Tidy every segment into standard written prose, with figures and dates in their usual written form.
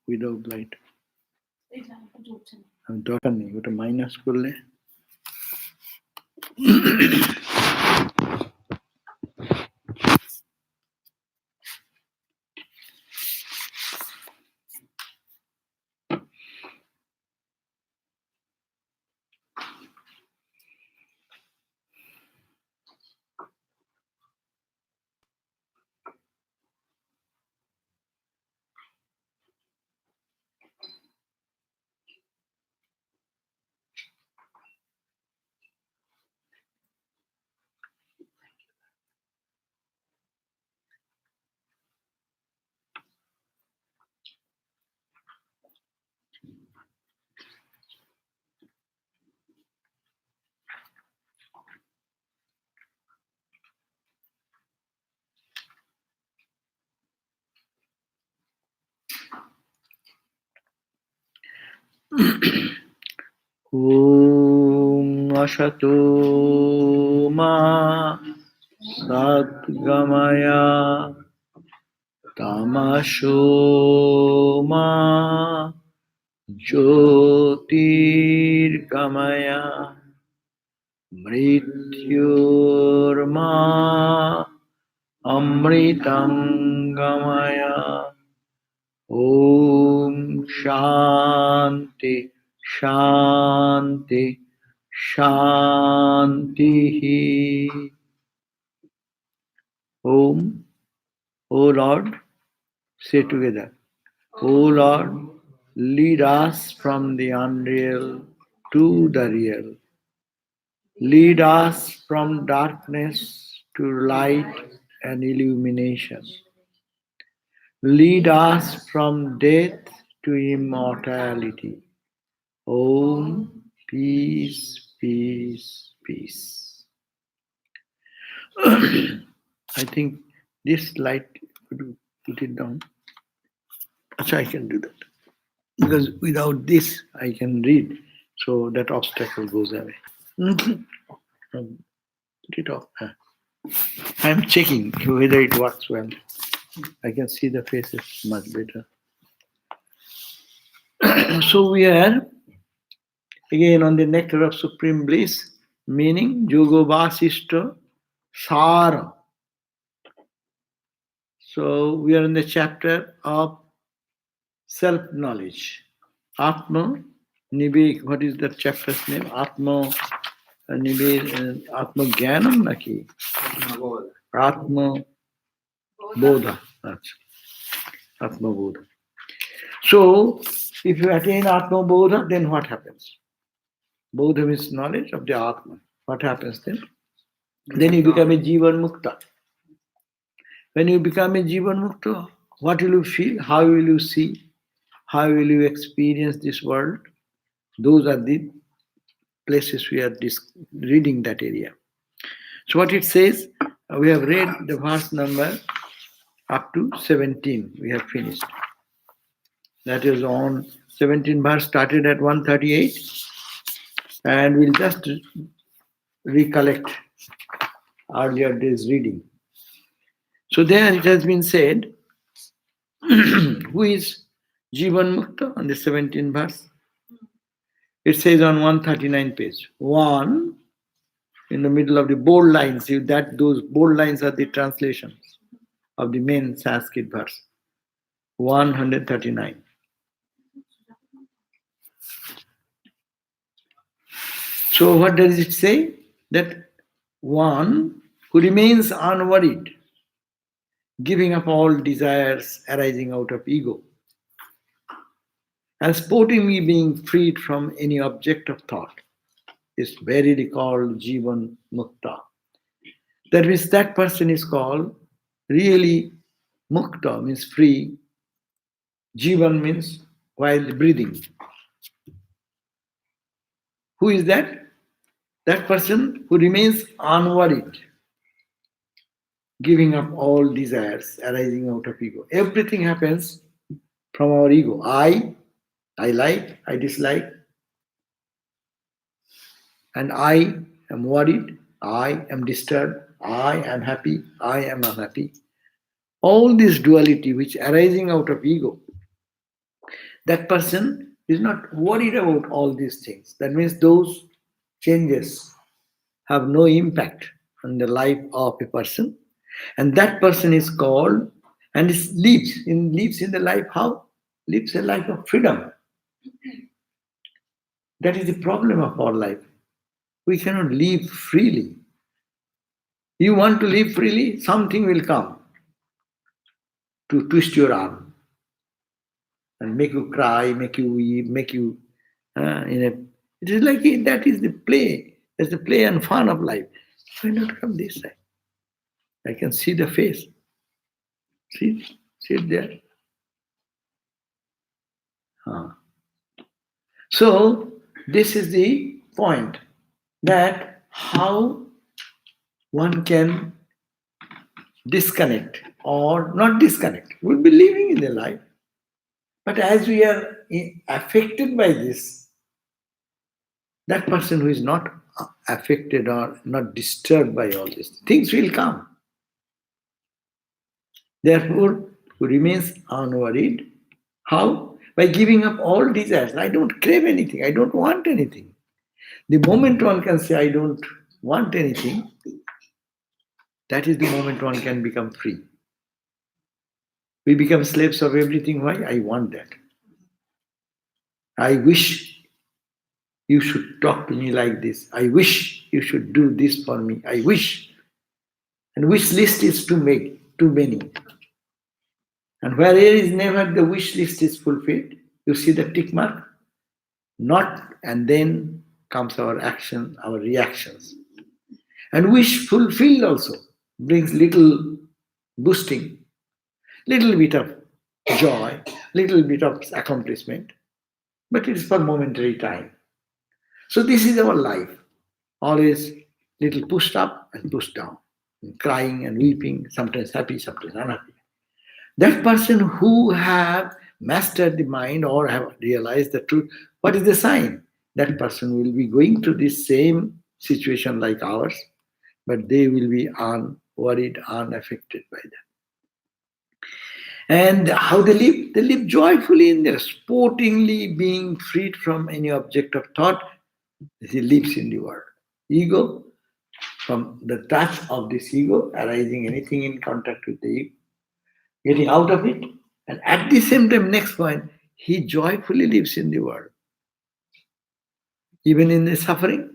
without light. দরকার নেই, ওটা মাইনাস করলে Om Ashato Ma Satgamaya Tamasho Ma Jyotirgamaya Mrityurma Amritangamaya Om Shanti Shanti Shanti. Om, O Lord, say together. O Lord, lead us from the unreal to the real. Lead us from darkness to light and illumination. Lead us from death to immortality. Om, peace, peace, peace. I think this light, could you put it down? So I can do that. Because without this, I can read. So that obstacle goes away. Put it off. I'm checking whether it works well. I can see the faces much better. So we are again on the nectar of supreme bliss, meaning Yoga Vasishta Sara. So we are in the chapter of self-knowledge. Atma Nivek, what is that chapter's name? Atma Nivek, Atma Jnanam naki? Atma Bodha. That's Atma Bodha. So if you attain Atma Bodha, then what happens? Bodha means knowledge of the Atma. What happens then? Then you become a Jivan Mukta. When you become a Jivan Mukta, what will you feel? How will you see? How will you experience this world? Those are the places we are reading that area. So what it says, we have read the verse number up to 17. We have finished. That is on 17 verse started at 138. And we'll just recollect earlier day's reading. So there it has been said, who is Jivan Mukta on the 17th verse? It says on 139 page. One, in the middle of the bold lines, those bold lines are the translations of the main Sanskrit verse. 139. So what does it say? That one who remains unworried, giving up all desires arising out of ego, and sportingly being freed from any object of thought, is verily called Jivan Mukta. That means that person is called really Mukta, means free. Jivan means while breathing. Who is that? That person who remains unworried, giving up all desires arising out of ego. Everything happens from our ego. I like, I dislike, and I am worried, I am disturbed, I am happy, I am unhappy. All this duality which arising out of ego That person is not worried about all these things. That means those changes have no impact on the life of a person. And that person is called and is lives in the life how? Lives a life of freedom. That is the problem of our life. We cannot live freely. You want to live freely, something will come to twist your arm and make you cry, make you weep, make you in a. It is like that is the play. That's the play and fun of life. Why not come this side? I can see the face. See, sit there. Huh. So this is the point that how one can disconnect or not disconnect. We'll be living in the life. But as we are affected by this, that person who is not affected or not disturbed by all this, things will come. Therefore, who remains unworried. How? By giving up all desires. I don't crave anything. I don't want anything. The moment one can say, I don't want anything, that is the moment one can become free. We become slaves of everything. Why? I want that. I wish you should talk to me like this. I wish you should do this for me. I wish. And wish list is too many. And where there is never the wish list is fulfilled, you see the tick mark? Not, and then comes our action, our reactions. And wish fulfilled also brings little boosting, little bit of joy, little bit of accomplishment, but it is for momentary time. So this is our life. Always little pushed up and pushed down, and crying and weeping, sometimes happy, sometimes unhappy. That person who have mastered the mind or have realized the truth, what is the sign? That person will be going through this same situation like ours, but they will be unworried, unaffected by that. And how they live? They live joyfully in their sportingly being freed from any object of thought. He lives in the world. Ego, from the touch of this ego, arising anything in contact with the ego, getting out of it, and at the same time, next point, he joyfully lives in the world. Even in the suffering,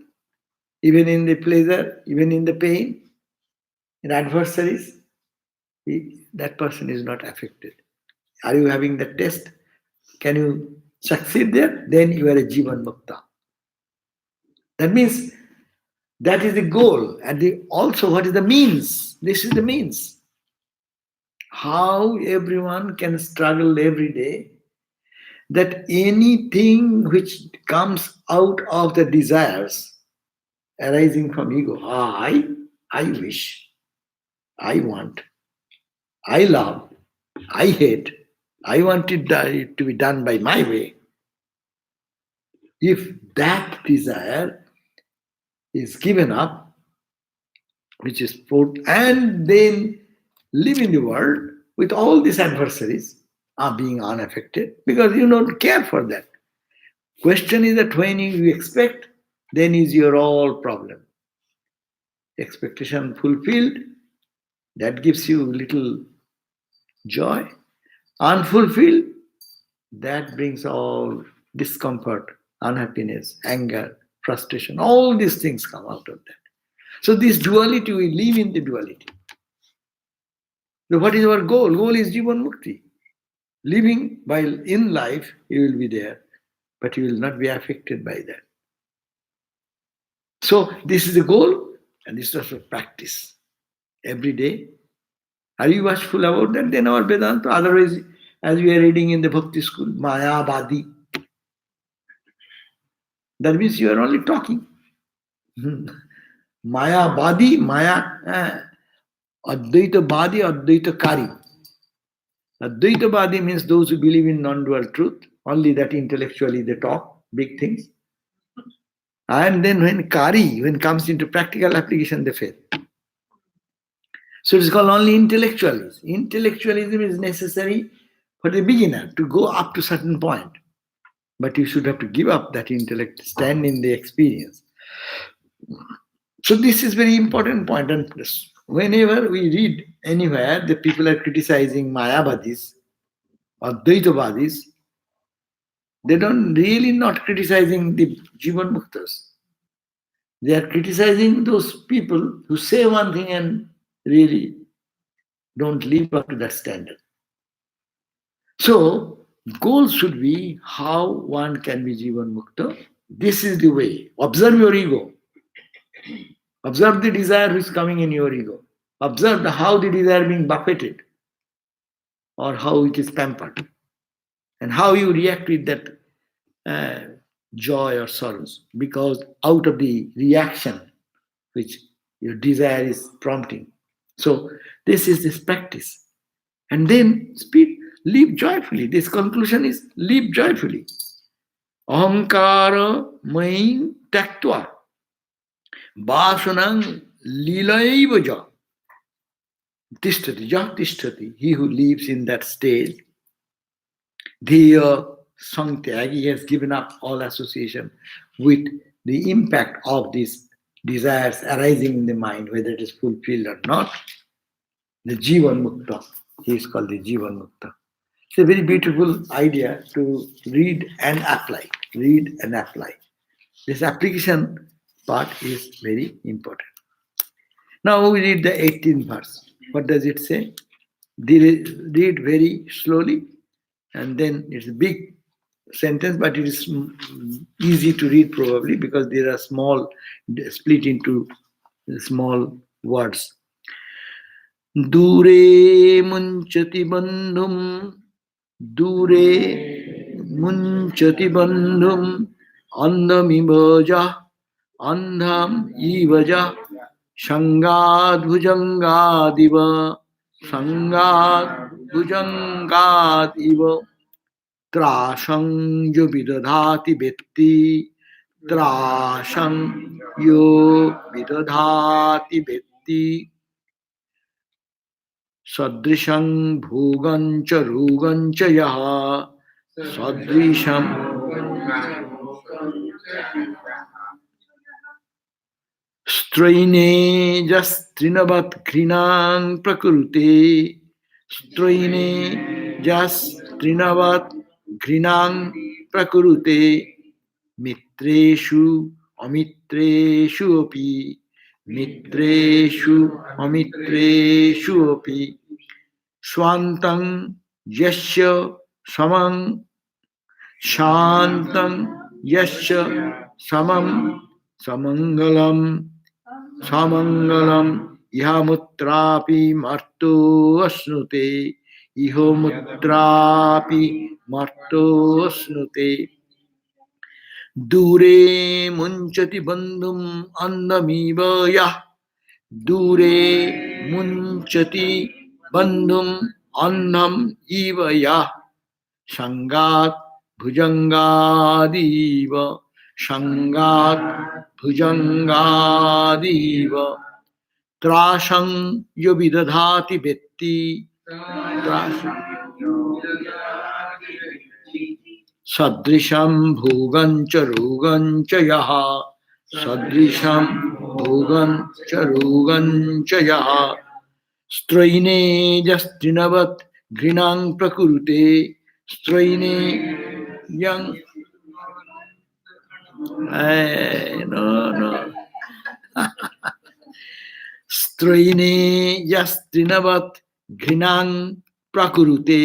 even in the pleasure, even in the pain, in adversaries, that person is not affected. Are you having that test? Can you succeed there? Then you are a Jivan Mukta. That means that is the goal. And also, what is the means? This is the means. How everyone can struggle every day, that anything which comes out of the desires arising from ego, I wish, I want, I love, I hate, I want it to be done by my way. If that desire is given up, which is put, and then live in the world with all these adversaries are being unaffected because you don't care for that. Question is that when you expect, then is your all problem. Expectation fulfilled, that gives you little joy. Unfulfilled, that brings all discomfort, unhappiness, anger, frustration. All these things come out of that. So this duality, we live in the duality. So what is our goal? Goal is Jivan Mukti. Living while in life, you will be there, but you will not be affected by that. So this is the goal, and this is also practice. Every day. Are you watchful about that? Then our Vedanta, otherwise, as we are reading in the Bhakti school, Maya Badi. That means you are only talking. Maya Badi, Maya Advaita Badi, Advaita Kari. Advaita Badi means those who believe in non-dual truth, only that intellectually they talk big things. And then when Kari, when comes into practical application, they fail. So it's called only intellectualism. Intellectualism is necessary for the beginner to go up to certain point. But you should have to give up that intellect, stand in the experience. So this is very important point. And whenever we read anywhere, the people are criticizing Mayavadis or Dvaitavadis, they don't really not criticizing the Jivan Muktas. They are criticizing those people who say one thing and really don't live up to that standard. So, goal should be how one can be Jivan Mukta. This is the way. Observe your ego. Observe the desire which is coming in your ego. Observe how the desire being buffeted or how it is pampered and how you react with that joy or sorrows because out of the reaction which your desire is prompting. So this is this practice. And then speak, live joyfully. This conclusion is live joyfully. Ahankara main taktva vasanang lilayva ja. Tishtati, ja tishtati. He who lives in that state, Dhiya Sangtyag, he has given up all association with the impact of these desires arising in the mind, whether it is fulfilled or not. The Jivan Mukta, he is called the Jivan Mukta. It's a very beautiful idea to read and apply. Read and apply. This application part is very important. Now we read the 18th verse. What does it say? Read very slowly, and then it's a big sentence, but it is easy to read probably because there are small, split into small words. Dure munchati bandhum, dure munchati bandhum, andham ivaja, andham ivaja, shangad bhujangadiva, shangad bhujangadiva. Trasang yo vidadhati vetti, trasang yo vidadhati vetti, sadrishang bhugancha rugancha yaha, sadrisham straine jastrinavat krinan prakrute, straine jastrinavat Grinang prakurute mitreshu amitreshu api mitreshu amitreshu api swantang yasya samang shantang yasya samam samangalam samangalam ihamutrapi marto asnute ihomutrapi marto snute dure munchati bandhum andamiva yah dure munchati bandhum andam iva yah shangat bhujangadiva shangat bhujangadiva trasang yovidadhati vetti trasang Sadrisham bhugancha rugancha yaha Sadrisham bhugancha rugancha yaha Straine jastrinavat grinang prakurute Straine yang no Straine jastrinavat grinang prakurute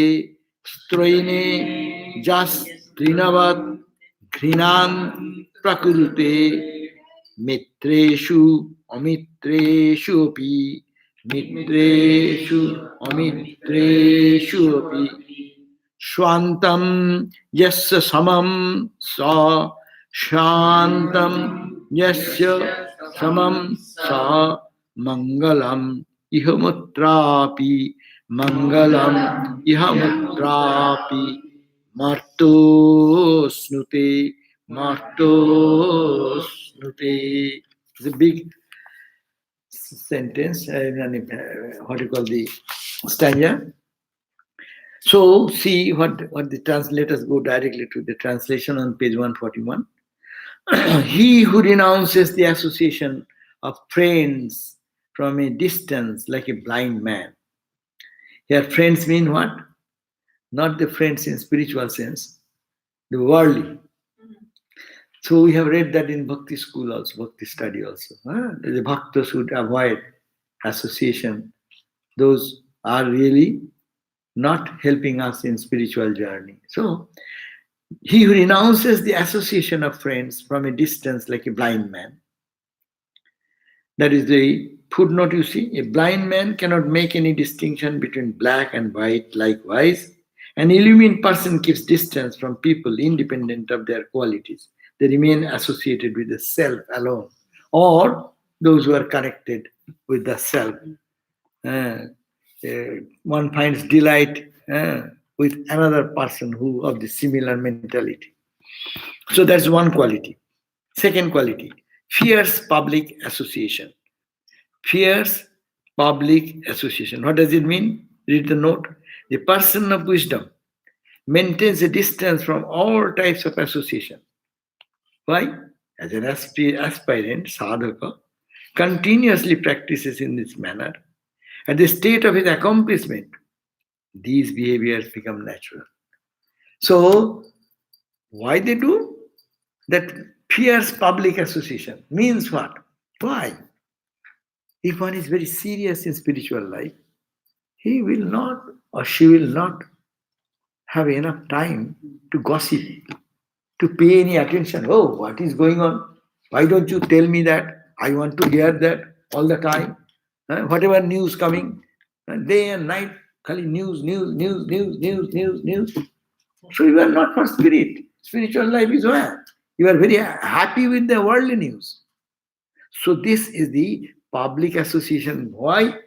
Straine jastrinavat grinang prakurute mitreshu amitreshu api mitreshu amitreshu api Shwantam yasya samam sa shantam yasya samam sa mangalam ihamutrapi mangalam ihamutrapi marto snute marto snute. It's a big sentence, what do you call the stanza? So see what the translators go directly to the translation on page 141. He who renounces the association of friends from a distance like a blind man. Here friends mean what? Not the friends in spiritual sense, the worldly. So we have read that in Bhakti school also, Bhakti study also. The bhaktas should avoid association. Those are really not helping us in spiritual journey. So he who renounces the association of friends from a distance like a blind man. That is the footnote you see. A blind man cannot make any distinction between black and white. Likewise, an illumined person keeps distance from people independent of their qualities. They remain associated with the self alone, or those who are connected with the self. One finds delight with another person who of the similar mentality. So that's one quality. Second quality, fierce public association. Fierce public association. What does it mean? Read the note. The person of wisdom maintains a distance from all types of association. Why? As an aspirant, sadhaka, continuously practices in this manner. At the state of his accomplishment, these behaviors become natural. So, why they do? That fierce public association means what? Why? If one is very serious in spiritual life, he will not or she will not have enough time to gossip, to pay any attention. Oh, what is going on? Why don't you tell me that? I want to hear that all the time. Whatever news coming, day and night, khali news, news, news, news, news, news, news. So you are not for spirit. Spiritual life is where? You are very happy with the worldly news. So this is the public association. Why?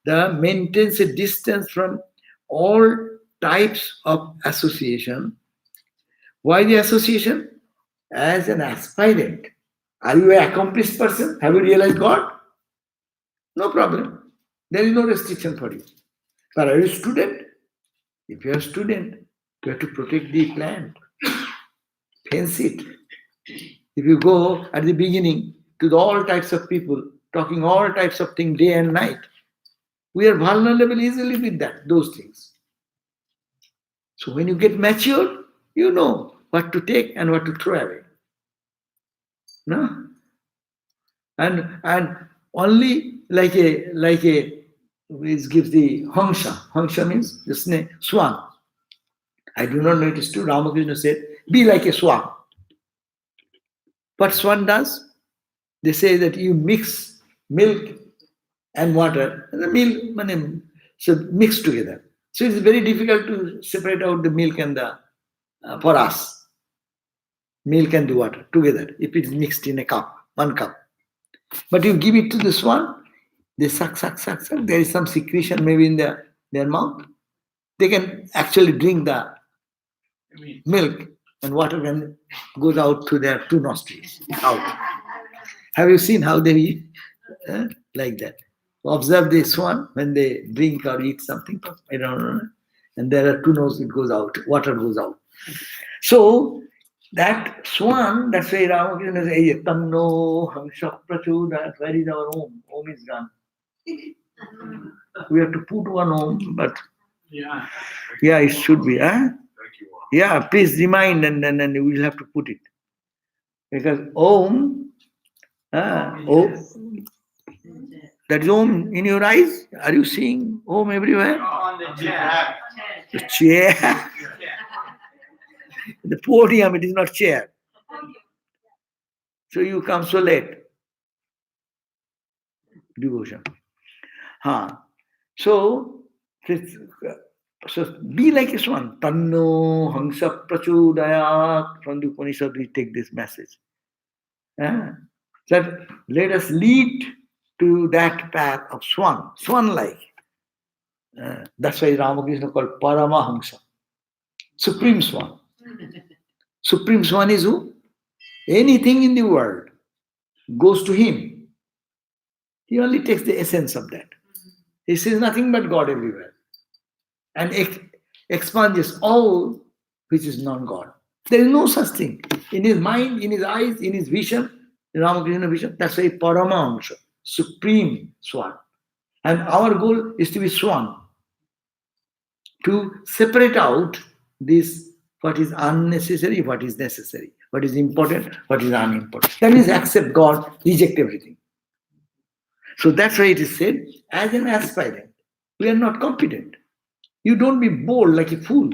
The maintains a distance from all types of association. Why the association? As an aspirant. Are you an accomplished person? Have you realized God? No problem. There is no restriction for you. But are you a student? If you are a student, you have to protect the plant, fence it. If you go at the beginning to all types of people, talking all types of things day and night, we are vulnerable easily with those things. So when you get matured, you know what to take and what to throw away. No? And only like a which gives the hangsha. Hangsha means the snake, swan. I do not know it is true. Ramakrishna said, be like a swan. What swan does? They say that you mix milk and water, and the milk so mix together. So it's very difficult to separate out the milk and the for us, milk and the water together if it is mixed in a cup, one cup. But you give it to the swan, they suck, suck, suck, suck. There is some secretion maybe in their mouth. They can actually drink the milk, and water can goes out through their two nostrils out. Have you seen how they eat like that? Observe the swan when they drink or eat something. I don't know. And there are two noses, it goes out, water goes out. So that swan, that's why Ramakrishna says, Tanno Hamsha Prachoda, where is our Om? Om is gone. We have to put one Om, but yeah, it should be. Yeah, please remind and then we will have to put it. Because Om, that is Om in your eyes. Are you seeing Om everywhere? On the chair. The chair. The podium, it is not chair. So you come so late. Devotion. So be like a swan. Tanno Hamsa Prachodayat. From the Upanishad, we take this message. That let us lead to that path of swan-like. That's why Ramakrishna called Paramahamsa, Supreme Swan. Supreme Swan is who? Anything in the world goes to him. He only takes the essence of that. He sees nothing but God everywhere. And expunges all which is non-God. There is no such thing. In his mind, in his eyes, in his vision, in Ramakrishna vision, that's why Paramahamsa, supreme swan. And our goal is to be swan, to separate out this what is unnecessary, what is necessary, what is important, what is unimportant. That means accept God, reject everything. So that's why it is said, as an aspirant, we are not competent. You don't be bold like a fool.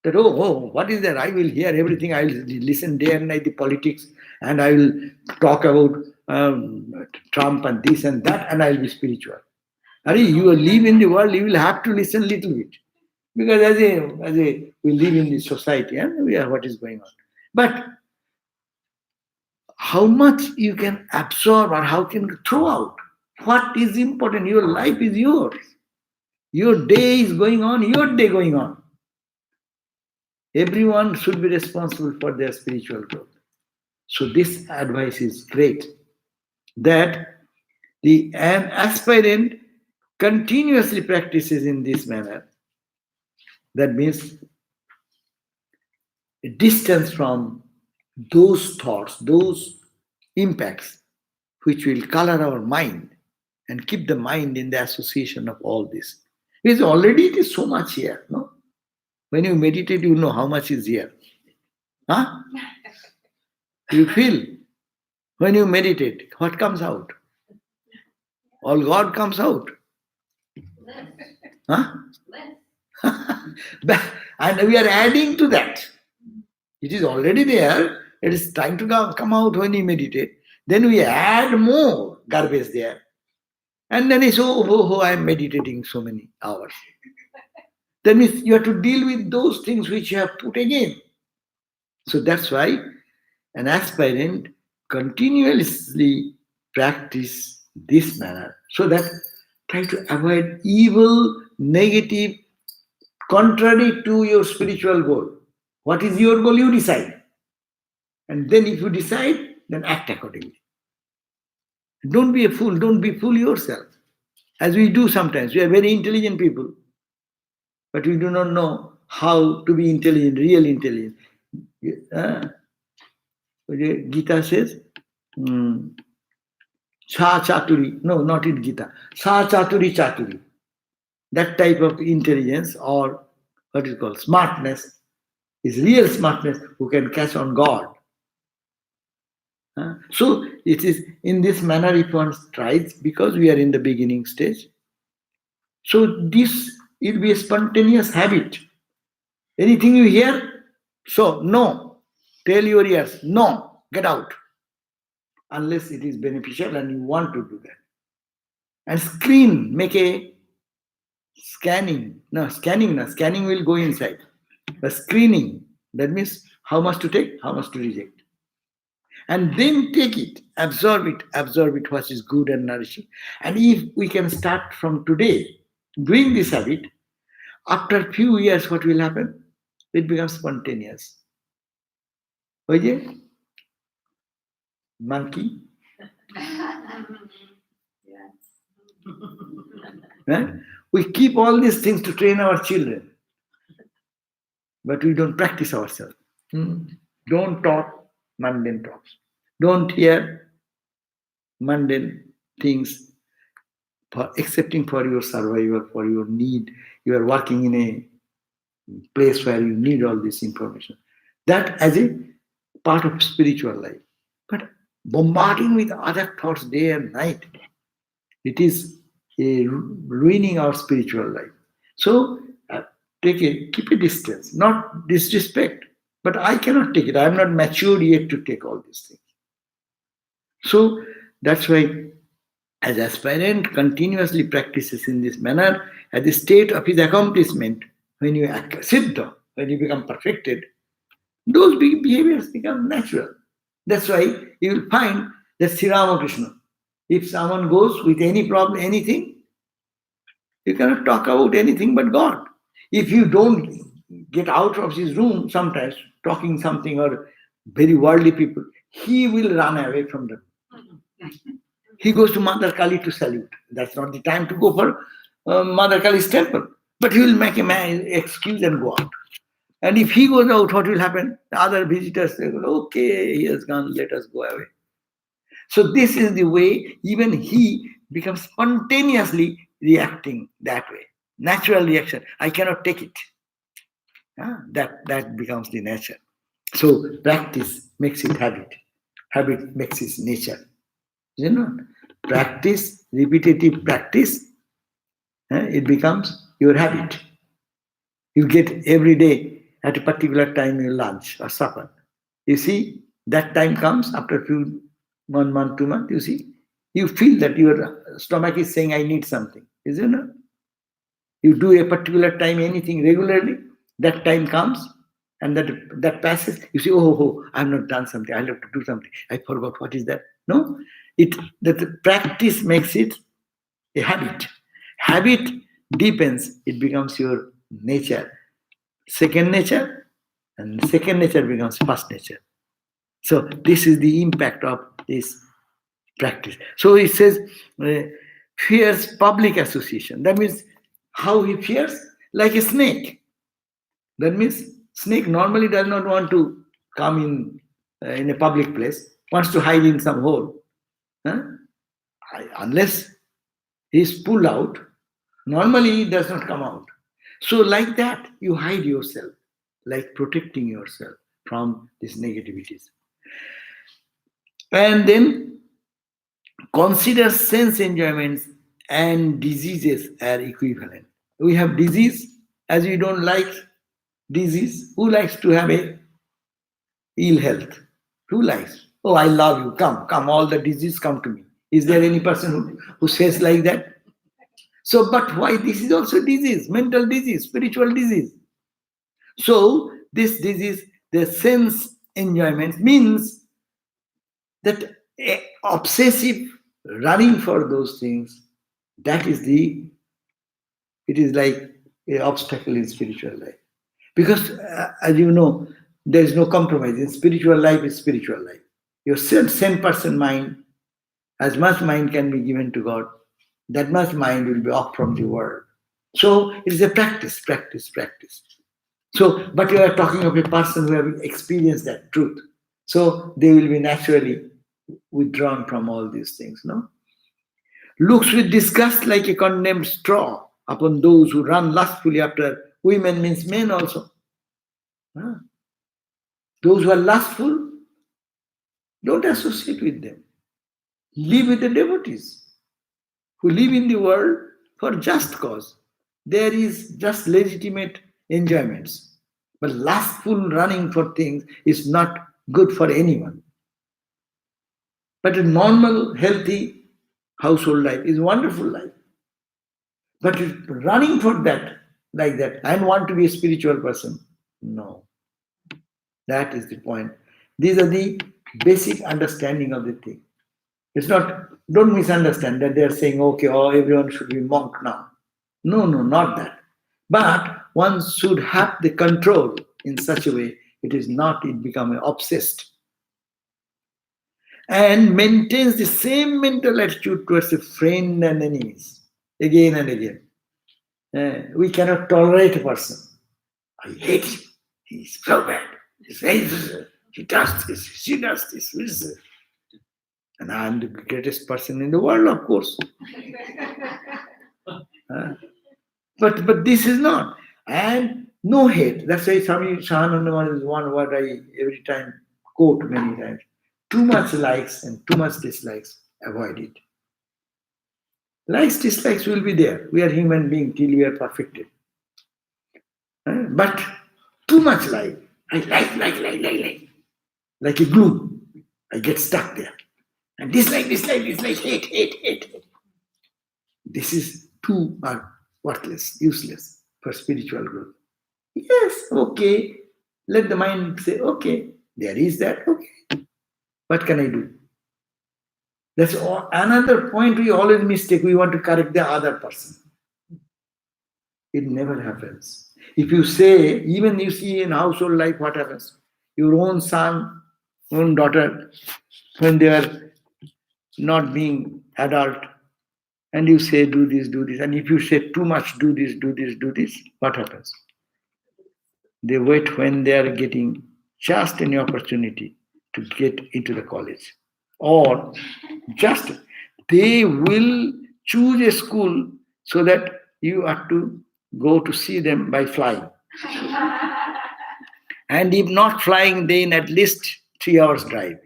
That, what is that? I will hear everything. I will listen day and night the politics, and I will talk about Trump and this and that, and I will be spiritual. You live in the world, you will have to listen a little bit. Because as a we live in this society and we are what is going on. But how much you can absorb or how can you throw out? What is important? Your life is yours. Your day is going on, your day going on. Everyone should be responsible for their spiritual growth. So this advice is great. That an aspirant continuously practices in this manner. That means distance from those thoughts, those impacts which will color our mind and keep the mind in the association of all this. Because already it is so much here, no? When you meditate, you know how much is here. Huh? You feel when you meditate, what comes out? All God comes out. Huh? And we are adding to that. It is already there. It is trying to come out when you meditate. Then we add more garbage there. And then it's, I am meditating so many hours. That means you have to deal with those things which you have put again. So that's why an aspirant continuously practice this manner so that try to avoid evil, negative, contrary to your spiritual goal. What is your goal? You decide. And then if you decide, then act accordingly. Don't be a fool. Don't be fool yourself. As we do sometimes. We are very intelligent people. But we do not know how to be intelligent, real intelligent. Gita says, Sa Chaturi. No, not in Gita. Sa Chaturi Chaturi. That type of intelligence or what is called smartness is real smartness who can catch on God. So it is in this manner if one tries, because we are in the beginning stage. So this will be a spontaneous habit. Anything you hear, so no. Tell your ears, no, get out. Unless it is beneficial and you want to do that. And screen, make a scanning. No, scanning will go inside. But screening, that means how much to take, how much to reject. And then take it, absorb it, what is good and nourishing. And if we can start from today doing this habit, after a few years, what will happen? It becomes spontaneous. Oye? Monkey? Right? We keep all these things to train our children, but we don't practice ourselves. Don't talk mundane talks. Don't hear mundane things excepting for your survival, for your need. You are working in a place where you need all this information. That as a part of spiritual life. But bombarding with other thoughts day and night, it is ruining our spiritual life. So keep a distance, not disrespect. But I cannot take it. I am not matured yet to take all these things. So that's why as aspirant continuously practices in this manner, at the state of his accomplishment, when you siddha, when you become perfected, those behaviors become natural. That's why you will find that Sri Ramakrishna, if someone goes with any problem, anything, you cannot talk about anything but God. If you don't get out of his room sometimes, talking something or very worldly people, he will run away from them. He goes to Mother Kali to salute. That's not the time to go for Mother Kali's temple. But he will make a man excuse and go out. And if he goes out, what will happen? The other visitors say, okay, he has gone, let us go away. So this is the way even he becomes spontaneously reacting that way. Natural reaction. I cannot take it. That becomes the nature. So practice makes it habit. Habit makes it nature. You know, practice, repetitive practice, it becomes your habit. You get every day at a particular time your lunch or supper. You see, that time comes after 1 month, 2 months, you see, you feel that your stomach is saying, I need something. Is it not? You do a particular time anything regularly, that time comes and that passes, you say, oh, I've not done something, I'll have to do something. I forgot what is that. No, that the practice makes it a habit. Habit deepens, it becomes your nature, second nature, and second nature becomes first nature. So this is the impact of this practice. So it says, fears public association. That means how he fears? Like a snake. That means snake normally does not want to come in a public place, wants to hide in some hole. Huh? Unless he is pulled out, normally he does not come out. So like that, you hide yourself, like protecting yourself from these negativities. And then consider sense enjoyments and diseases are equivalent. We have disease, as we don't like disease. Who likes to have a ill health? Who likes? Oh, I love you. Come, all the disease come to me. Is there any person who says like that? So, but why? This is also disease, mental disease, spiritual disease. So, this disease, the sense enjoyment means that obsessive running for those things, it is like an obstacle in spiritual life. Because, as you know, there is no compromise. In spiritual life is spiritual life. Your 10% mind, as much mind can be given to God, that much mind will be off from the world. So it is a practice. So, but you are talking of a person who have experienced that truth. So they will be naturally withdrawn from all these things, no? Looks with disgust like a condemned straw upon those who run lustfully after women, means men also. Those who are lustful, don't associate with them. Live with the devotees who live in the world for just cause. There is just legitimate enjoyments. But lustful running for things is not good for anyone. But a normal, healthy household life is a wonderful life. But running for that, like that, and want to be a spiritual person, no. That is the point. These are the basic understanding of the thing. It's not, don't misunderstand that they are saying, okay, everyone should be monk now. No, not that. But one should have the control in such a way it become obsessed. And maintains the same mental attitude towards a friend and enemies, again and again. We cannot tolerate a person. I hate him. He's so bad. He does this, she does this. And I am the greatest person in the world, of course. But this is not. And no hate. That's why Swami Sahananda is one word I every time quote many times. Too much likes and too much dislikes, avoid it. Likes, dislikes will be there. We are human beings till we are perfected. But too much like. I like. Like a glue. I get stuck there. And dislike, hate. This is too worthless, useless for spiritual growth. Yes, okay. Let the mind say, okay, there is that, okay. What can I do? That's another point we always mistake. We want to correct the other person. It never happens. If you say, even you see in household life, what happens? Your own son, own daughter, when they are not being adult, And you say, do this, do this. And if you say too much, do this, do this, do this, what happens? They wait when they are getting just any opportunity to get into the college. Or just they will choose a school so that you have to go to see them by flying. And if not flying, then at least 3 hours drive.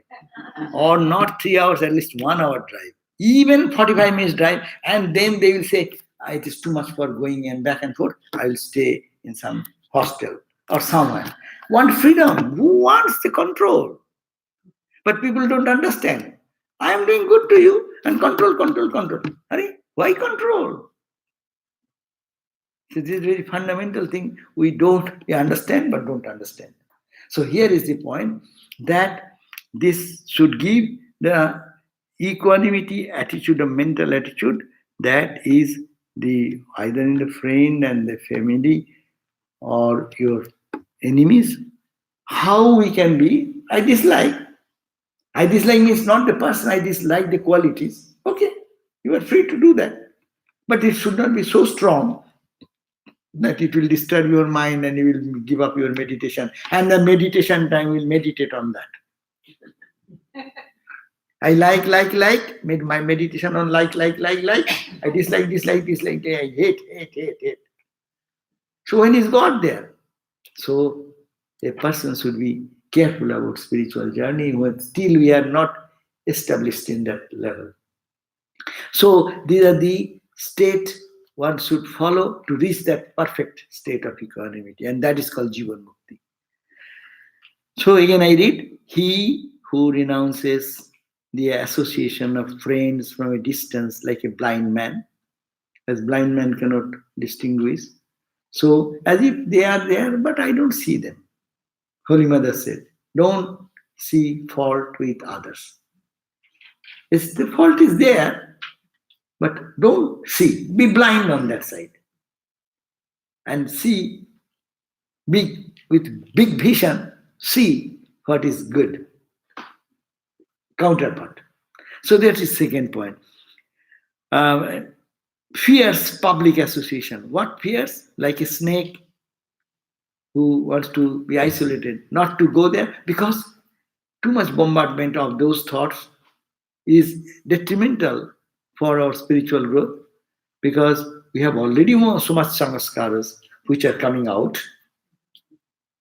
Or not 3 hours, at least 1 hour drive. Even 45 minutes drive. And then they will say, it is too much for going and back and forth. I will stay in some hostel or somewhere. Want freedom. Who wants the control? But people don't understand. I am doing good to you and control, control, control. Hurry, why control? So this is a very fundamental thing we understand but don't understand. So here is the point that this should give the equanimity attitude, a mental attitude that is the either in the friend and the family or your enemies. How we can be, I dislike. I dislike means not the person, I dislike the qualities. Okay, you are free to do that. But it should not be so strong that it will disturb your mind and you will give up your meditation. And the meditation time will meditate on that. I like, made my meditation on like. I dislike, I hate. So when is God there? So a person should be careful about spiritual journey when still we are not established in that level. So these are the state one should follow to reach that perfect state of equanimity, and that is called Jivan Mukti. So again I read, he who renounces the association of friends from a distance like a blind man, as blind man cannot distinguish. So as if they are there, but I don't see them. Holy Mother said, don't see fault with others. The fault is there, but don't see. Be blind on that side. And see, with big vision, see what is good. Counterpart. So that is second point. Fears public association. What fears? Like a snake who wants to be isolated, not to go there, because too much bombardment of those thoughts is detrimental for our spiritual growth, because we have already so much samaskaras which are coming out.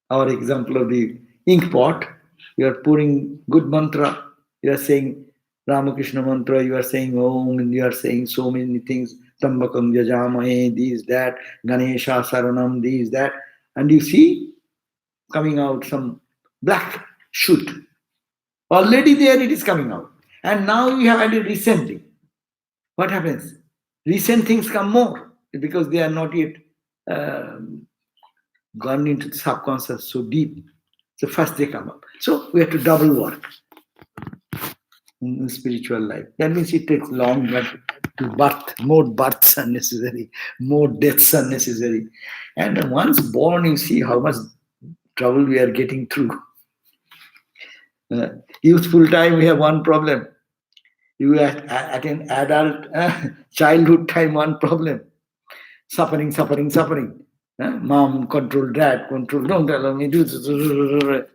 Our example of the ink pot, you are pouring good mantra, you are saying Ramakrishna mantra, you are saying Om, and you are saying so many things, Tambakam Yajamahe, this, that, Ganesha Saranam, this, that, and you see coming out some black shoot. Already there it is coming out. And now you have added recently. What happens? Recent things come more because they are not yet gone into the subconscious so deep. So first they come up. So we have to double work in spiritual life. That means it takes long, but to birth, more births are necessary, more deaths are necessary. And once born, you see how much trouble we are getting through. Youthful time, we have one problem. You at an adult childhood time, one problem. Suffering. Mom, control, dad, control, don't allow me, do this.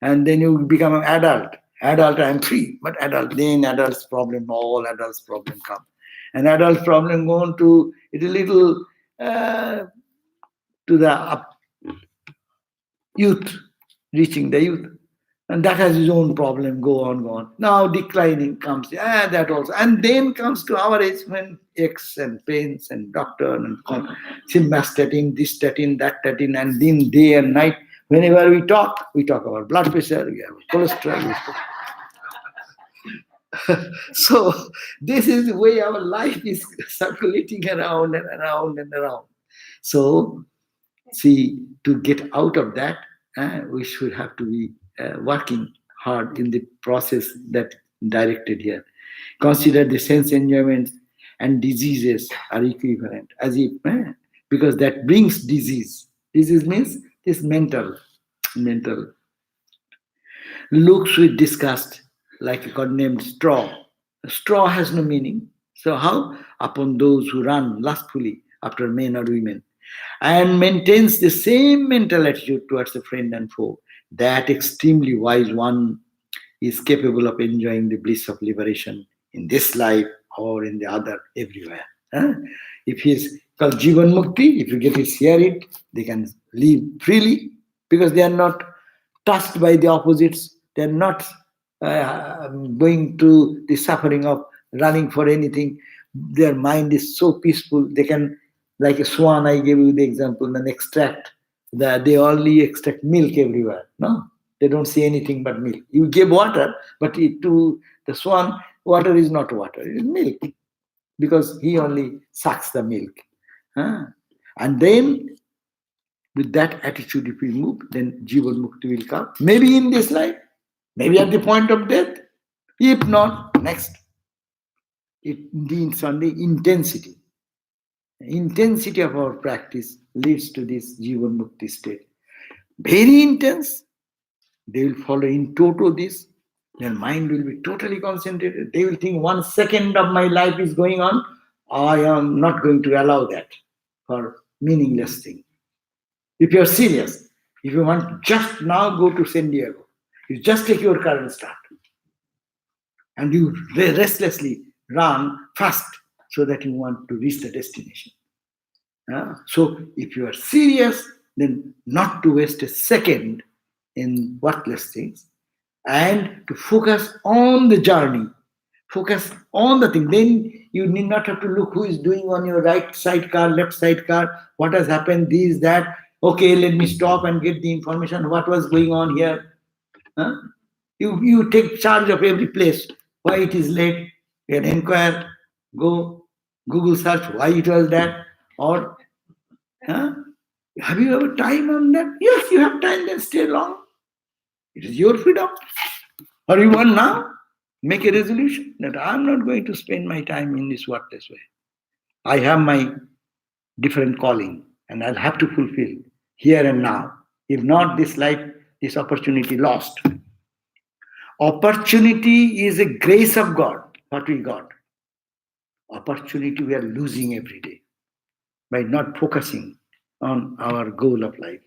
And then you become an adult. Adult, I am free. But then adult's problem, all adults' problem come. And adult's problem go on to it a little to the youth, reaching the youth. And that has his own problem, go on. Now declining comes, that also. And then comes to our age when aches and pains and doctor and simvastatin, this statin, that statin, and then day and night, whenever we talk about blood pressure, we have cholesterol. So this is the way our life is circulating around and around and around. So see, to get out of that, we should have to be working hard in the process that directed here. Consider the sense enjoyment and diseases are equivalent, as if because that brings disease. Disease means this mental. Looks with disgust like a condemned straw. Straw has no meaning. So how? Upon those who run lustfully after men or women and maintains the same mental attitude towards a friend and foe, that extremely wise one is capable of enjoying the bliss of liberation in this life or in the other, everywhere. Huh? If he is called Jivan Mukti, if you get to share it, they can live freely because they are not touched by the opposites. They are not going to the suffering of running for anything. Their mind is so peaceful. They can, like a swan, I gave you the example, and extract. They only extract milk everywhere. No, they don't see anything but milk. You give water, but to the swan, water is not water, it is milk because he only sucks the milk. Huh? And then, with that attitude, if we move, then Jivan Mukti will come. Maybe in this life, maybe at the point of death. If not, next. It means only intensity. The intensity of our practice leads to this Jivan Mukti state. Very intense. They will follow in toto this. Their mind will be totally concentrated. They will think 1 second of my life is going on. I am not going to allow that for meaningless thing. If you are serious, if you want just now go to San Diego, you just take your car and start. And you restlessly run fast so that you want to reach the destination. So if you are serious, then not to waste a second in worthless things and to focus on the journey, focus on the thing. Then you need not have to look who is doing on your right side car, left side car, what has happened, this, that. Okay, let me stop and get the information, what was going on here. Huh? You take charge of every place. Why it is late, you can inquire, go Google search why it was that, or have you ever time on that? Yes, you have time, then stay long. It is your freedom. Or you want now, make a resolution that I'm not going to spend my time in this worthless way. I have my different calling and I'll have to fulfill here and now. If not, this life, this opportunity lost. Opportunity is a grace of God, what we got. Opportunity we are losing every day by not focusing on our goal of life.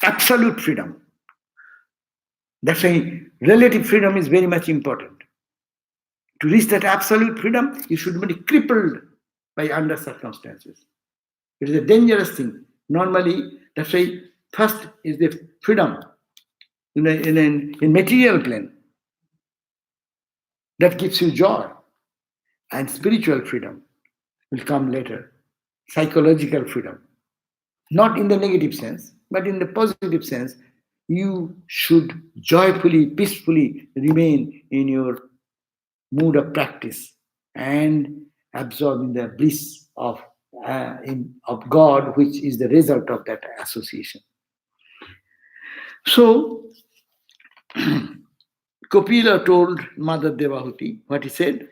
Absolute freedom. That's why relative freedom is very much important. To reach that absolute freedom, you should be crippled by under circumstances. It is a dangerous thing. Normally, that's why first is the freedom in material plane. That gives you joy. And spiritual freedom will come later. Psychological freedom. Not in the negative sense, but in the positive sense. You should joyfully, peacefully remain in your mood of practice and absorb in the bliss of God, which is the result of that association. So, Kapila told Mother Devahuti what he said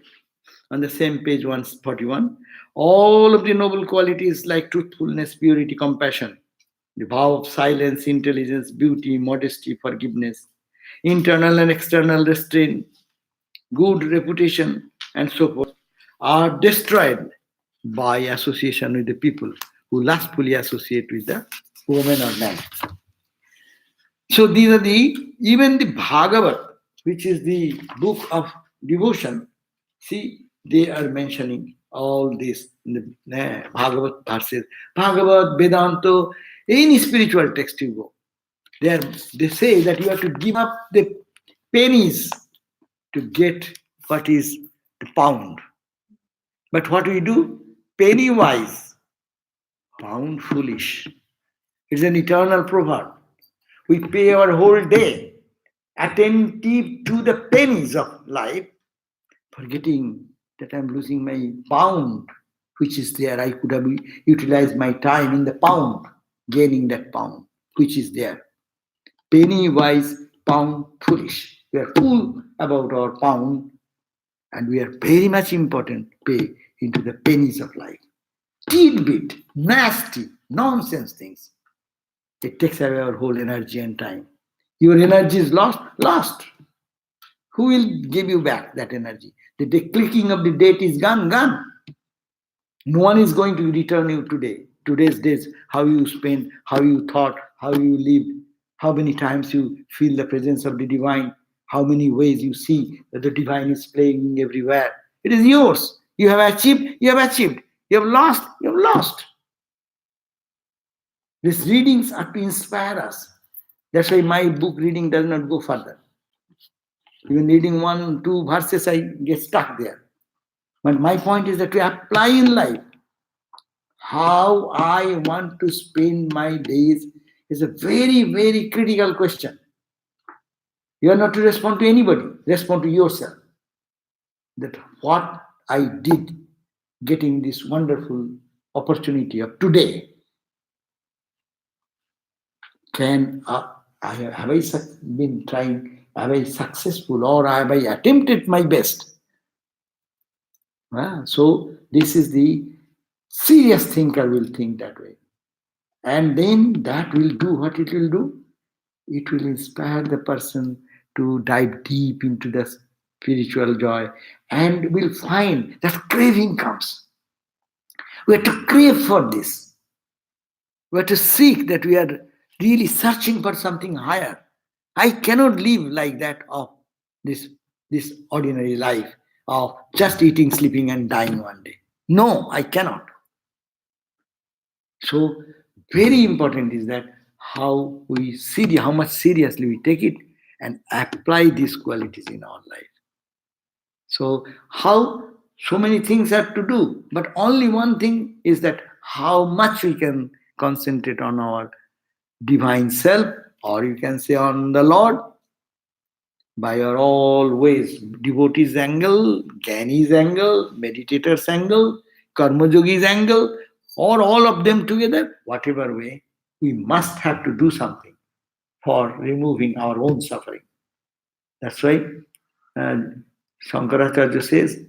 on the same page 141. All of the noble qualities like truthfulness, purity, compassion, the vow of silence, intelligence, beauty, modesty, forgiveness, internal and external restraint, good reputation, and so forth, are destroyed by association with the people who lustfully associate with the woman or man. So these are even the Bhagavat, which is the book of devotion. See, they are mentioning all this in the Bhagavat verses. Bhagavat, Vedanta, any spiritual text you go. They say that you have to give up the pennies to get what is the pound. But what we do? Penny wise, pound foolish. It's an eternal proverb. We pay our whole day attentive to the pennies of life, forgetting that I'm losing my pound, which is there. I could have utilized my time in the pound, gaining that pound, which is there. Penny wise, pound foolish. We are fool about our pound, and we are very much important pay into the pennies of life. Tidbit, nasty, nonsense things. It takes away our whole energy and time. Your energy is lost. Who will give you back that energy? The clicking of the date is gone, gone. No one is going to return you today. Today's days, how you spend, how you thought, how you lived, how many times you feel the presence of the divine, how many ways you see that the divine is playing everywhere. It is yours. You have achieved, you have achieved. You have lost, you have lost. These readings are to inspire us. That's why my book reading does not go further. Even reading 1, 2 verses, I get stuck there. But my point is that to apply in life, how I want to spend my days is a very, very critical question. You are not to respond to anybody, respond to yourself. That what I did getting this wonderful opportunity of today, have I been trying, have I successful, or have I attempted my best? So this is the serious thinker will think that way. And then that will do what it will do. It will inspire the person to dive deep into the spiritual joy and will find that craving comes. We have to crave for this. We have to seek that we are really searching for something higher. I cannot live like that of this ordinary life of just eating, sleeping, and dying one day. No, I cannot. So very important is that how we see how much seriously we take it and apply these qualities in our life. So how so many things have to do, but only one thing is that how much we can concentrate on our divine self, or you can say on the Lord, by your all ways, devotees angle, Jnani's angle, meditators angle, karma yogis angle, or all of them together, whatever way, we must have to do something for removing our own suffering. That's why Shankaracharya says,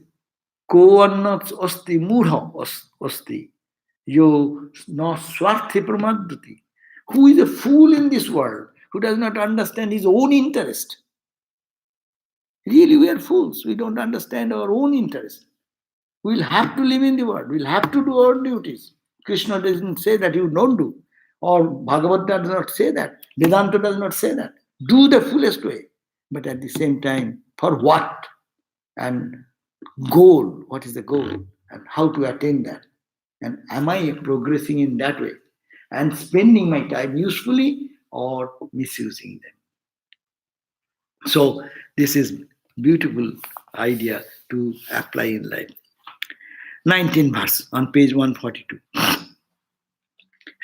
Ko annat osti murha osti, yo no swarthi pramadati. Who is a fool in this world who does not understand his own interest? Really, we are fools. We don't understand our own interest. We'll have to live in the world. We'll have to do our duties. Krishna doesn't say that you don't do. Or Bhagavad does not say that. Vedanta does not say that. Do the fullest way. But at the same time, for what? And goal. What is the goal? And how to attain that? And am I progressing in that way? And spending my time usefully or misusing them? So this is beautiful idea to apply in life. 19th verse on page 142.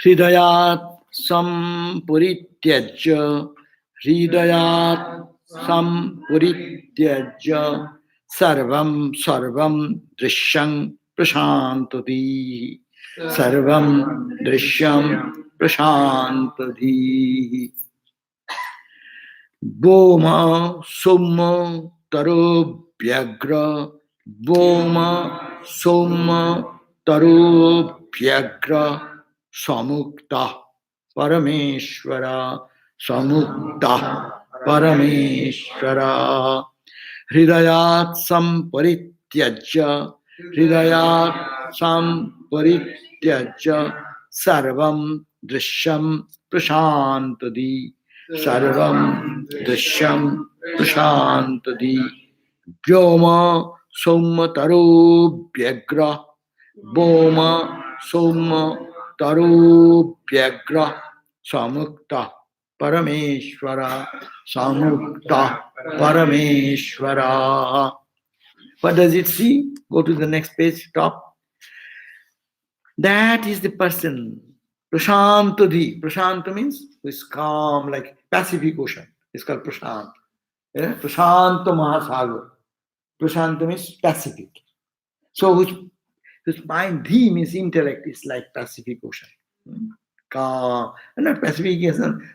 Hridayat sampurityajya Hridayat sampurityajya Sarvam sarvam drishyam prashantati Sarvam drishyam prashantati Boma summa taro vyagra Boma summa taro vyagra Samukta Parameshwara Samukta Parameshwara Hridayat samparityajya Hridayat samparityajya Sarvam drishyam prashantadi Sarvam drishyam prashantadi Vyoma sommataro vyagra Boma sommataro vyagra Samukta Parameshwara Samukta Parameshwara. What does it see? Go to the next page, top. That is the person. Prashantadhi. Prashanta means who is calm, like Pacific Ocean. It's called Prashant. Yeah? Prashanta Mahasagar. Prashanta means Pacific. So whose mind, dhi means intellect, is like Pacific Ocean. Calm. Not Pacific,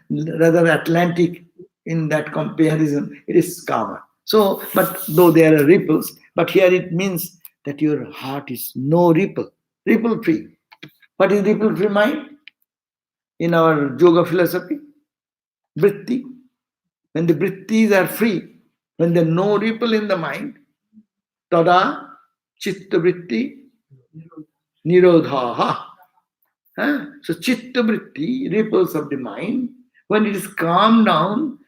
rather Atlantic in that comparison. It is calmer. So, but though there are ripples, but here it means that your heart is no ripple. Ripple free. What is ripple free mind? In our yoga philosophy, vritti. When the vrittis are free, When there are no ripple in the mind, tada chitta vritti nirodhaha. So chitta vritti, ripples of the mind, when it is calmed down,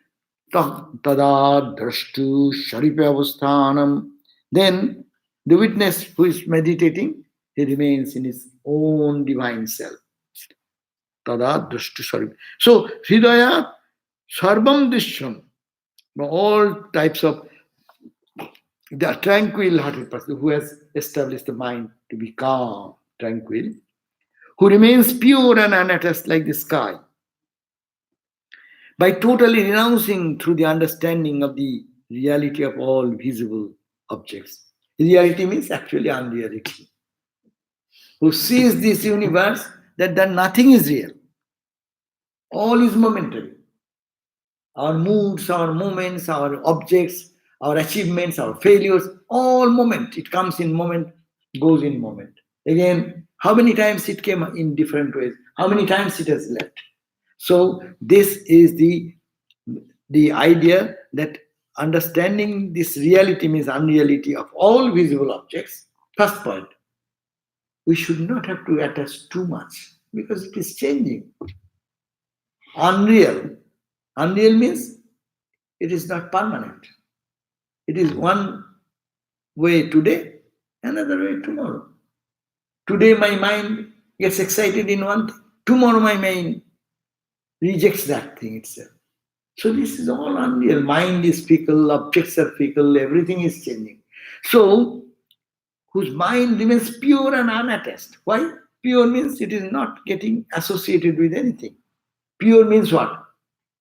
tada drashtu sharipa avasthanam, then the witness who is meditating, he remains in his own divine self. Tada drashtu sharipa. So hridaya sarvam dishyam, all types of the tranquil hearted person who has established the mind to be calm, tranquil, who remains pure and unattached like the sky, by totally renouncing through the understanding of the reality of all visible objects. Reality means actually unreality. Who sees this universe that nothing is real, all is momentary. Our moods, our moments, our objects, our achievements, our failures, all moment. It comes in moment, goes in moment. Again, how many times it came in different ways, how many times it has left. So this is the idea that understanding this reality means unreality of all visible objects. First point, we should not have to attach too much because it is changing. Unreal. Unreal means it is not permanent. It is one way today, another way tomorrow. Today my mind gets excited in one thing. Tomorrow my mind rejects that thing itself. So this is all unreal. Mind is fickle, objects are fickle, everything is changing. So, whose mind remains pure and unattached. Why? Pure means it is not getting associated with anything. Pure means what?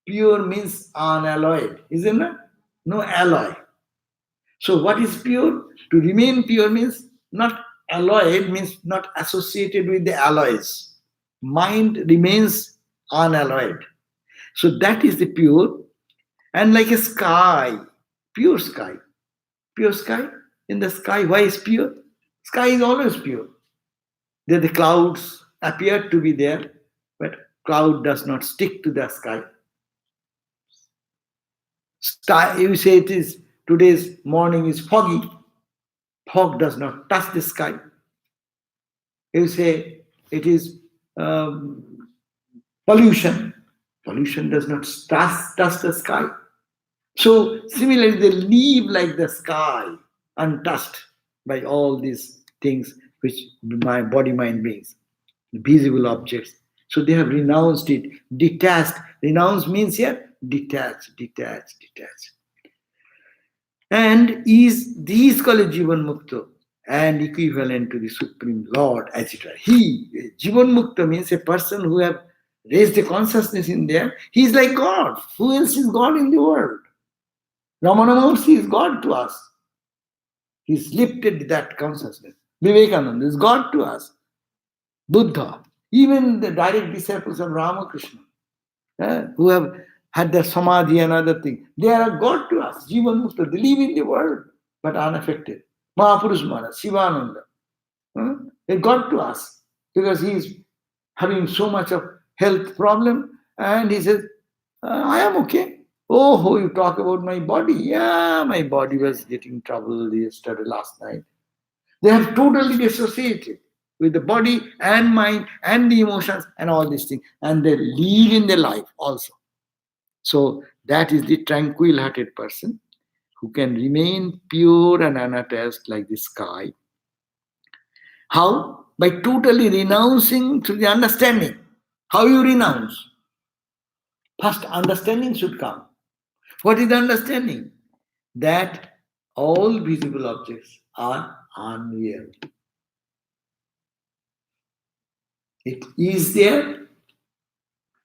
Pure means unalloyed, isn't it? No alloy. So what is pure? To remain pure means not alloyed, means not associated with the alloys. Mind remains unalloyed. So that is the pure. And like a sky, pure sky. Pure sky. In the sky, why is pure? Sky is always pure. There the clouds appear to be there, but cloud does not stick to the sky. Sky, you say it is today's morning is foggy. Fog does not touch the sky. You say it is pollution. Pollution does not touch the sky. So similarly, they live like the sky, untouched by all these things which my body mind brings, visible objects. So they have renounced it, detached. Renounce means here detached. And is these called Jivan Mukta and equivalent to the Supreme Lord, etc. He, Jivan Mukta means a person who have raised a consciousness in there. He is like God. Who else is God in the world? Ramana Maharshi is God to us. He's lifted that consciousness. Vivekananda is God to us. Buddha, even the direct disciples of Ramakrishna, who have had their samadhi and other things, they are God to us. Jivan Mukta, they live in the world, but unaffected. Mahapurush Maharaj, Shivananda, they're God to us because he is having so much of health problem and he says, I am okay. Oh, you talk about my body. Yeah, my body was getting trouble yesterday, last night. They have totally dissociated with the body and mind and the emotions and all these things. And they live in their life also. So that is the tranquil-hearted person who can remain pure and unattached like the sky. How? By totally renouncing through the understanding. How you renounce? First, understanding should come. What is the understanding? That all visible objects are unreal. It is there,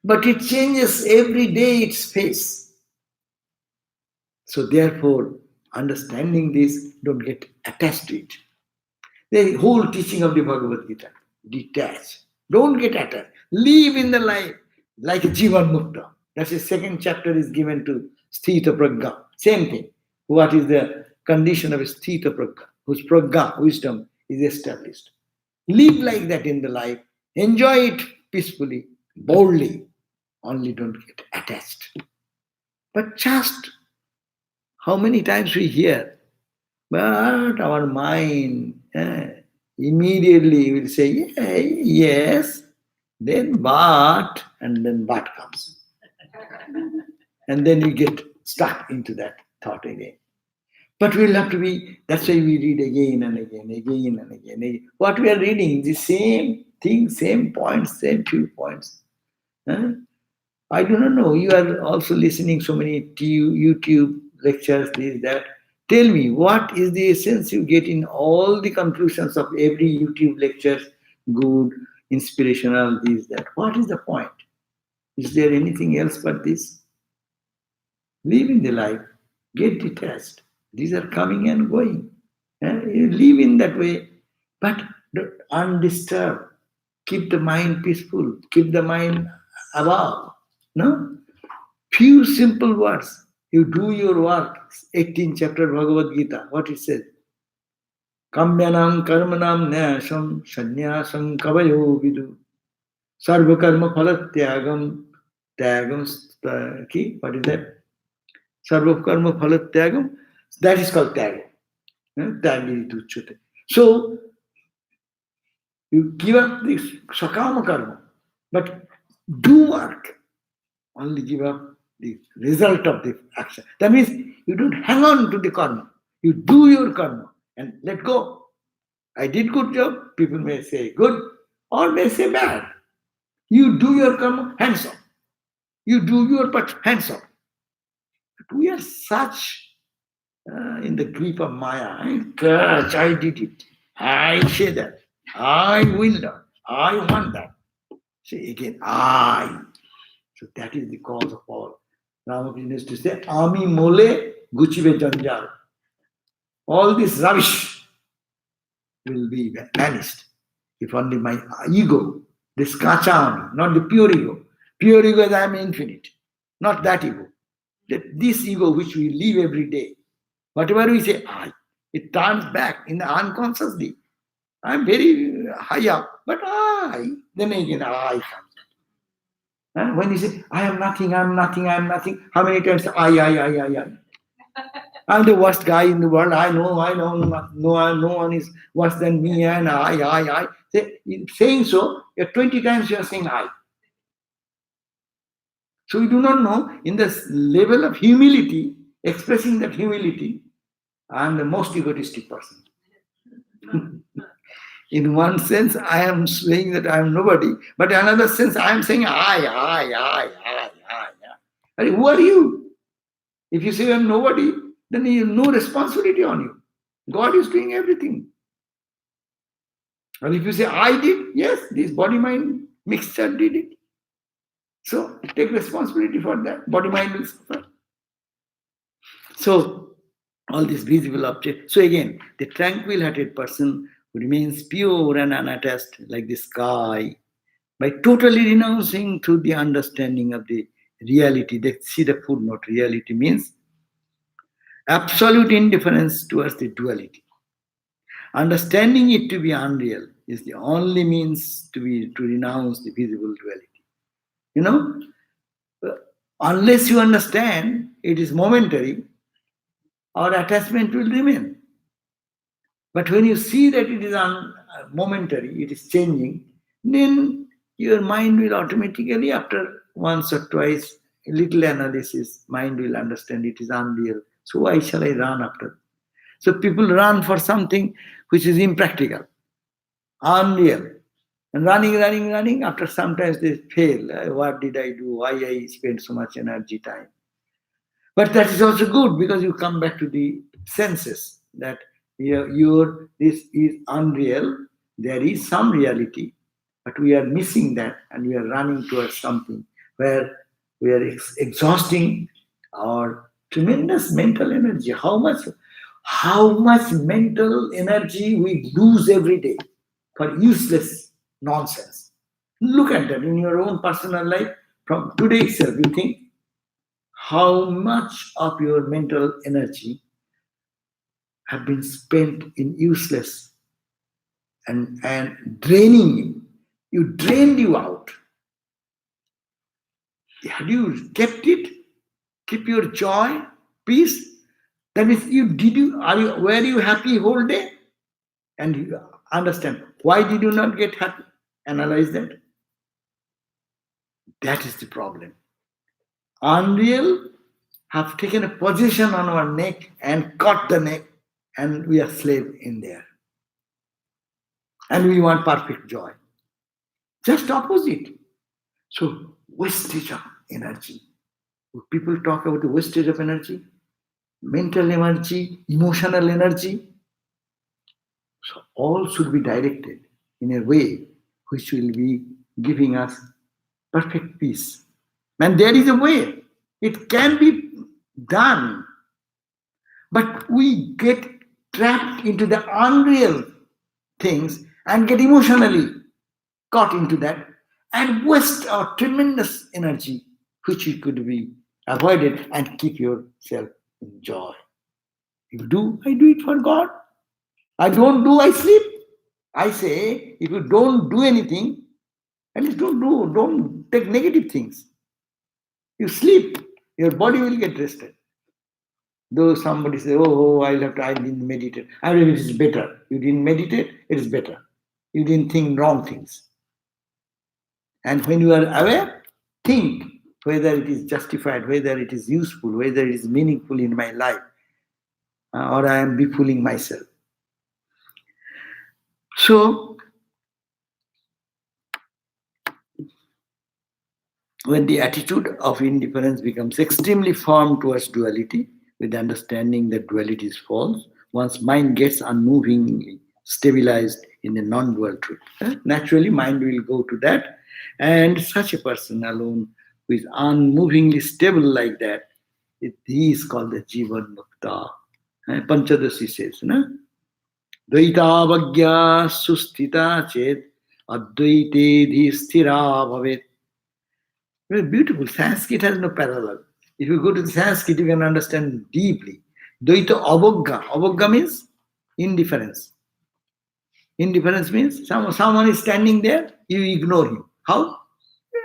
but it changes every day its face. So therefore, understanding this, don't get attached to it. The whole teaching of the Bhagavad Gita, detach. Don't get attached. Live in the life like a Jivan Mukta. That's the second chapter is given to Sthita Prajna. Same thing. What is the condition of a Sthita Prajna, whose Prajna, wisdom, is established. Live like that in the life. Enjoy it peacefully, boldly. Only don't get attached. But just How many times we hear, but our mind immediately will say, yeah, yes, then but, and then but comes. And then you get stuck into that thought again. But we'll have to be, that's why we read again and again, again and again. Again. What we are reading, the same thing, same points, same few points. Huh? I do not know. You are also listening so many YouTube lectures, this, that. Tell me, what is the essence you get in all the conclusions of every YouTube lecture? Good, inspirational, this, that. What is the point? Is there anything else but this? Live in the life, get detached. These are coming and going. You live in that way, but undisturbed. Keep the mind peaceful. Keep the mind above. No? Few simple words. You do your work. 18th chapter Bhagavad Gita. What it says? Kamyanam karmanam nyasam sanyasam kavayo vidu. Sarva karma phalat tyagam. Tyagam, what is that? Sarva karma phalat tyagam. That is called tyagam. Tyagiri tuchyate. So, you give up this sakama karma, but do work. Only give up the result of the action. That means you don't hang on to the karma. You do your karma and let go. I did good job. People may say good or may say bad. You do your karma, hands off. You do your part, hands off. But we are such in the grip of Maya. I did it. I say that. I will that. I want that. Say again, I. So that is the cause of all. Ramakrishna used to say, Ami mole guchibe janjal. All this rubbish will be vanished if only my ego, this kacha ami, not the pure ego. Pure ego is I am infinite, not that ego. This ego which we live every day, whatever we say I, it turns back in the unconsciously. I am very high up, but I, then again I comes. When you say, I am nothing, I am nothing, I am nothing, how many times I. I'm the worst guy in the world. I know, no one is worse than me, and I. Saying so, 20 times you are saying I. So you do not know, in this level of humility, expressing that humility, I am the most egotistic person. In one sense, I am saying that I am nobody, but in another sense, I am saying I. And who are you? If you say I am nobody, then you have no responsibility on you. God is doing everything. And if you say I did, yes, this body-mind mixture did it. So take responsibility for that. Body-mind will suffer. So all these visible objects. So again, the tranquil-hearted person who remains pure and unattached like the sky, by totally renouncing to the understanding of the reality. They see the footnote. Reality means absolute indifference towards the duality. Understanding it to be unreal is the only means to renounce the visible duality. You know, unless you understand it is momentary, our attachment will remain. But when you see that it is momentary, it is changing, then your mind will automatically, after once or twice, a little analysis, mind will understand it is unreal. So why shall I run after? So people run for something which is impractical, unreal. And running, after sometimes they fail. What did I do? Why I spent so much energy, time? But that is also good because you come back to the senses that this is unreal. There is some reality, but we are missing that and we are running towards something where we are exhausting our tremendous mental energy. How much mental energy we lose every day for useless nonsense. Look at that in your own personal life. From today itself, you think how much of your mental energy have been spent in useless and draining you. You drained you out. Had you kept it, keep your joy, peace, That means were you happy whole day? And you understand why did you not get happy? Analyze that. That is the problem. Unreal have taken a position on our neck and cut the neck, and we are slave in there. And we want perfect joy. Just opposite. So wastage of energy. People talk about the wastage of energy, mental energy, emotional energy. So all should be directed in a way which will be giving us perfect peace. And there is a way. It can be done. But we get trapped into the unreal things and get emotionally caught into that and waste our tremendous energy, which we could be avoided, and keep yourself in joy. You do, I do it for God. I don't do, I sleep. I say, if you don't do anything, at least don't take negative things. You sleep, your body will get rested. Though somebody says, I didn't meditate. I mean, it is better. You didn't meditate, it is better. You didn't think wrong things. And when you are aware, think whether it is justified, whether it is useful, whether it is meaningful in my life, or I am befooling myself. So, when the attitude of indifference becomes extremely firm towards duality, with the understanding that duality is false, one's mind gets unmovingly stabilized in the non-dual truth. Naturally, mind will go to that, and such a person alone who is unmovingly stable like that, he is called the Jivan Mukta. Panchadasi says, no? Dvaita Vagya Sustita Chet Advaite Dhi Sthira Bhavet. Very beautiful. Sanskrit has no parallel. If you go to the Sanskrit, you can understand deeply. Dvaita Avogga. Avogga means indifference. Indifference means someone is standing there, you ignore him. How?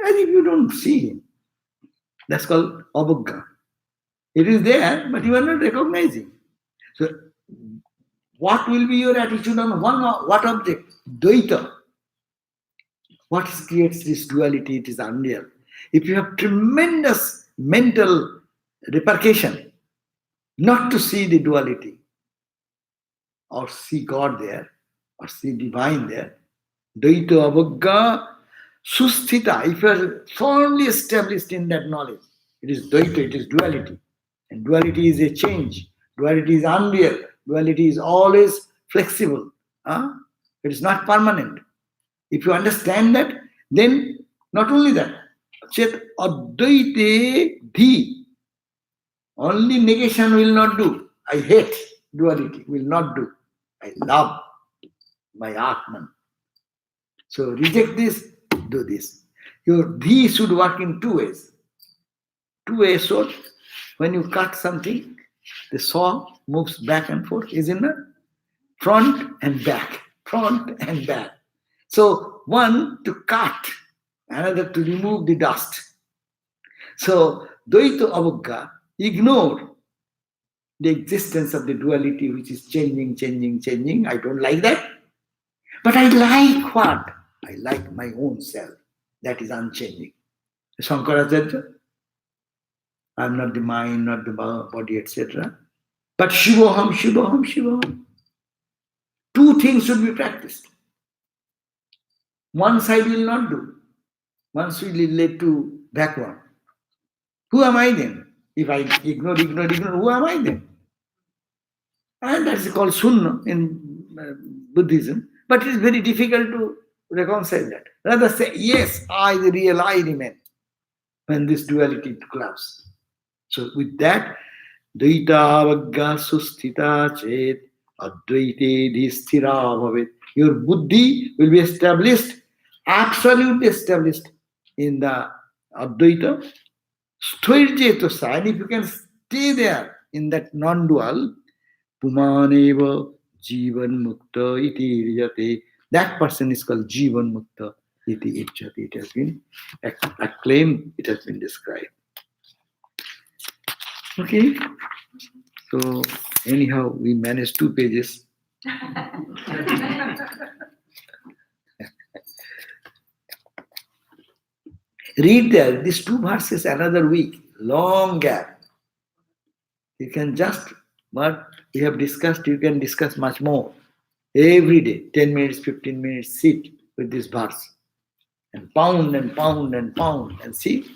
As if you don't see him. That's called Avogga. It is there, but you are not recognizing. So, what will be your attitude on what object? Dvaita. What creates this duality? It is unreal. If you have tremendous mental repercussion not to see the duality or see God there or see divine there, Dvaita Avogga Susthita, if you are firmly established in that knowledge, it is Dvaita, it is duality. And duality is a change. Duality is unreal. Duality is always flexible. It is not permanent. If you understand that, then not only that, Chet Advaite Dhi, only negation will not do. I hate duality, will not do. I love my Atman. So reject this, do this. Your Dhi should work in two ways. Two-way sword. When you cut something, the saw moves back and forth, isn't it? Front and back, front and back. So one to cut, another to remove the dust. So Dvaita Avogga, ignore the existence of the duality which is changing. I don't like that. But I like what? I like my own self. That is unchanging. Shankaracharya, I am not the mind, not the body, etc. But Shivoham. Two things should be practiced. One side will not do. One side will lead to backward. Who am I then? If I ignore, who am I then? And that's called Sunna in Buddhism. But it is very difficult to reconcile that. Rather say, yes, I, the real I, remain when this duality collapses. So with that, Dvaita Avagga Susthita Chet Advaite Dhisthira Bhavet. Your buddhi will be established, absolutely established in the Advaita. Sthoirjetasa, and if you can stay there in that non-dual, Pumaneva Jivan Mukta iti rijate. That person is called Jivan Mukta iti ijjate. It has been acclaimed, it has been described. Okay. So anyhow, we managed 2 pages. Read there, these 2 verses another week, long gap. You can just, what we have discussed, you can discuss much more. Every day, 10 minutes, 15 minutes, sit with this verse and pound and pound and pound and see,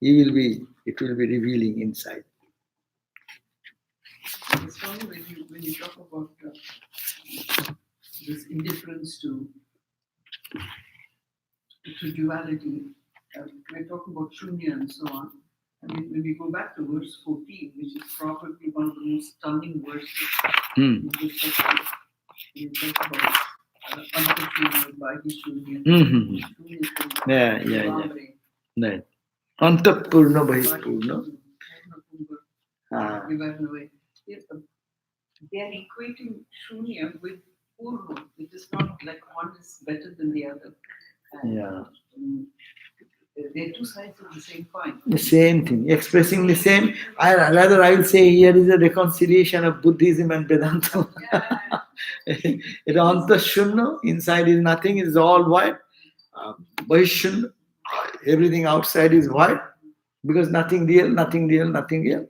it will be revealing inside. It's funny when you talk about this indifference to duality, we're talking about shunya and so on. I mean, when we go back to verse 14, which is probably one of the most stunning verses in this section, we talk about Antashunya, Bahishunya, Yeah. Right. Antapurna Bahipurna. They are equating Shunya with Purna. It is not like one is better than the other. Yeah. They're two sides of the same coin. The same thing, expressing the same. I will say here is a reconciliation of Buddhism and Vedanta. It is Antashunna, inside is nothing, it is all white. Bahishunna, everything outside is white, because nothing real, nothing real, nothing real.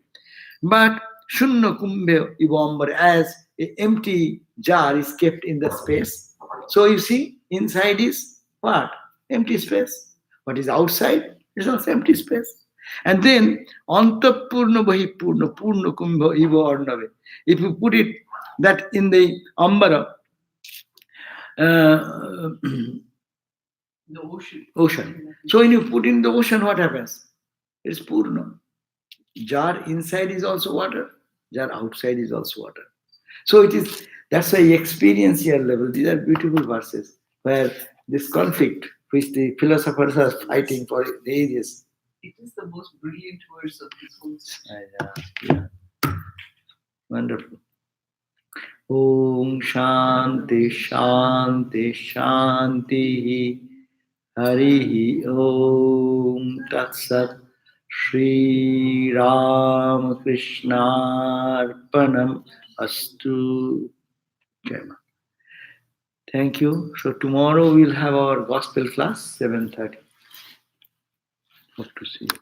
But Shunna Kumbhe Ivambar, as an empty jar is kept in the space. So you see, inside is what? Empty space. What is outside is also empty space. And then Antapurna Bahipurna, Purna Kumbha Iva Arnave. If you put it that in the Ambara, the ocean. So when you put in the ocean, what happens? It's Purna. Jar inside is also water, jar outside is also water. So it is, that's why experiential level, these are beautiful verses where this conflict which the philosophers are fighting for ages. It is the most brilliant verse of this whole section. Yeah. Wonderful. Om Shanti Shanti Shanti Harihi Om Tat Sat Shri Ram Krishnarpanam Astu. Thank you. So tomorrow we'll have our gospel class, 7:30. Hope to see you.